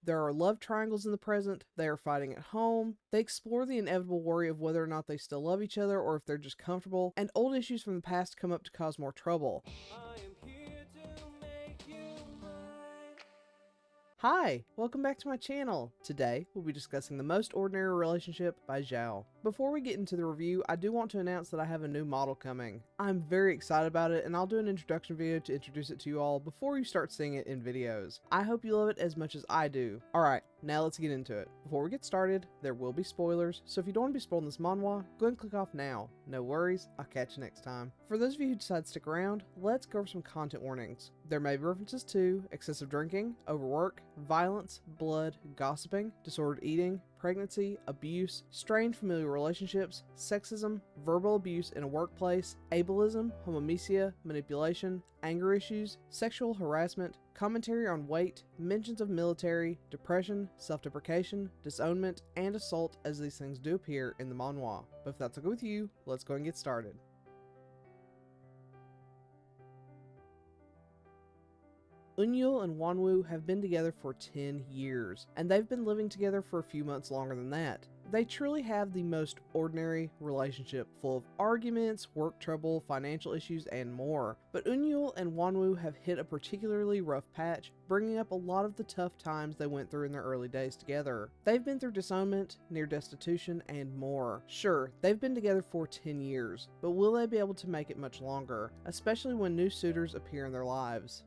There are love triangles in the present, they are fighting at home, they explore the inevitable worry of whether or not they still love each other or if they're just comfortable, and old issues from the past come up to cause more trouble. Hi, welcome back to my channel. Today, we'll be discussing The Most Ordinary Relationship by Zhao. Before we get into the review, I do want to announce that I have a new model coming. I'm very excited about it, and I'll do an introduction video to introduce it to you all before you start seeing it in videos. I hope you love it as much as I do. Alright, now let's get into it. Before we get started, there will be spoilers, so if you don't want to be spoiled in this manhwa, go ahead and click off now. No worries, I'll catch you next time. For those of you who decide to stick around, let's go over some content warnings. There may be references to excessive drinking, overwork, violence, blood, gossiping, disordered eating, pregnancy, abuse, strained familial relationships, sexism, verbal abuse in a workplace, ableism, homomesia, manipulation, anger issues, sexual harassment, commentary on weight, mentions of military, depression, self-deprecation, disownment, and assault as these things do appear in the manhwa. But if that's okay with you, let's go and get started. Eun-yeol and Won-woo have been together for 10 years, and they've been living together for a few months longer than that. They truly have the most ordinary relationship, full of arguments, work trouble, financial issues, and more. But Eun-yeol and Won-woo have hit a particularly rough patch, bringing up a lot of the tough times they went through in their early days together. They've been through disownment, near destitution, and more. Sure, they've been together for 10 years, but will they be able to make it much longer, especially when new suitors appear in their lives?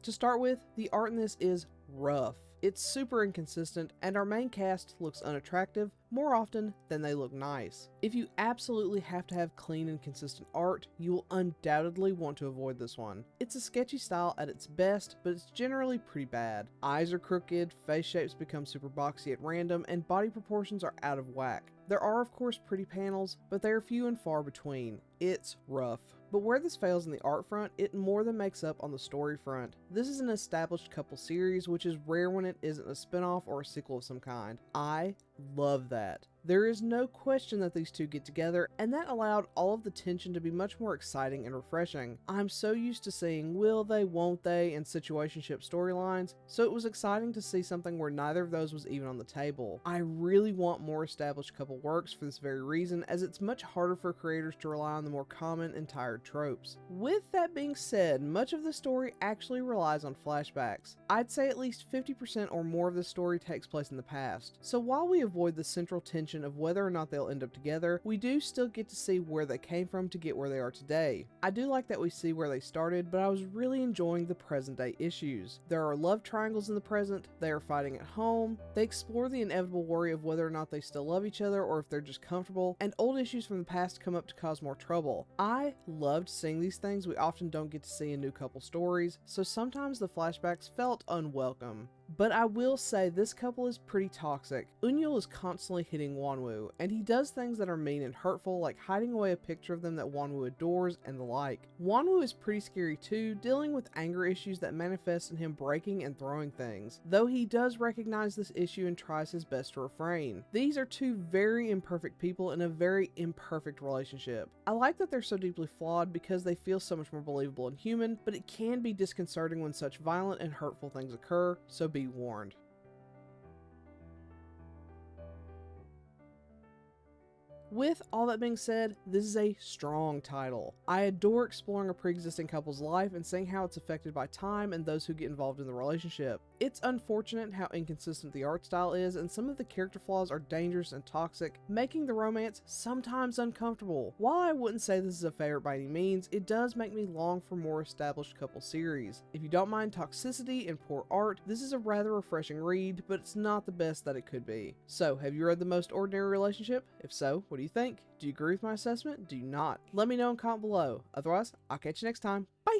To start with, the art in this is rough. It's super inconsistent, and our main cast looks unattractive more often than they look nice. If you absolutely have to have clean and consistent art, you will undoubtedly want to avoid this one. It's a sketchy style at its best, but it's generally pretty bad. Eyes are crooked, face shapes become super boxy at random, and body proportions are out of whack. There are of course pretty panels, but they are few and far between. It's rough. But where this fails in the art front, it more than makes up on the story front. This is an established couple series, which is rare when it isn't a spin-off or a sequel of some kind. I love that. There is no question that these two get together, and that allowed all of the tension to be much more exciting and refreshing. I'm so used to seeing will they, won't they, and situationship storylines, so it was exciting to see something where neither of those was even on the table. I really want more established couple works for this very reason, as it's much harder for creators to rely on the more common and tired tropes. With that being said, much of the story actually relies on flashbacks. I'd say at least 50% or more of the story takes place in the past, so while we avoid the central tension of whether or not they'll end up together, we do still get to see where they came from to get where they are today. I do like that we see where they started, but I was really enjoying the present day issues. There are love triangles in the present, they are fighting at home, they explore the inevitable worry of whether or not they still love each other or if they're just comfortable, and old issues from the past come up to cause more trouble. I loved seeing these things we often don't get to see in new couple stories, so sometimes the flashbacks felt unwelcome. But I will say this couple is pretty toxic. Eun-yeol is constantly hitting Won-woo, and he does things that are mean and hurtful, like hiding away a picture of them that Won-woo adores and the like. Won-woo is pretty scary too, dealing with anger issues that manifest in him breaking and throwing things, though he does recognize this issue and tries his best to refrain. These are two very imperfect people in a very imperfect relationship. I like that they're so deeply flawed because they feel so much more believable and human, but it can be disconcerting when such violent and hurtful things occur, so be warned. With all that being said, this is a strong title. I adore exploring a pre-existing couple's life and seeing how it's affected by time and those who get involved in the relationship. It's unfortunate how inconsistent the art style is, and some of the character flaws are dangerous and toxic, making the romance sometimes uncomfortable. While I wouldn't say this is a favorite by any means, it does make me long for more established couple series. If you don't mind toxicity and poor art, this is a rather refreshing read, but it's not the best that it could be. So, have you read The Most Ordinary Relationship? If so, what do you think? Do you agree with my assessment? Do you not? Let me know in comment below. Otherwise, I'll catch you next time. Bye!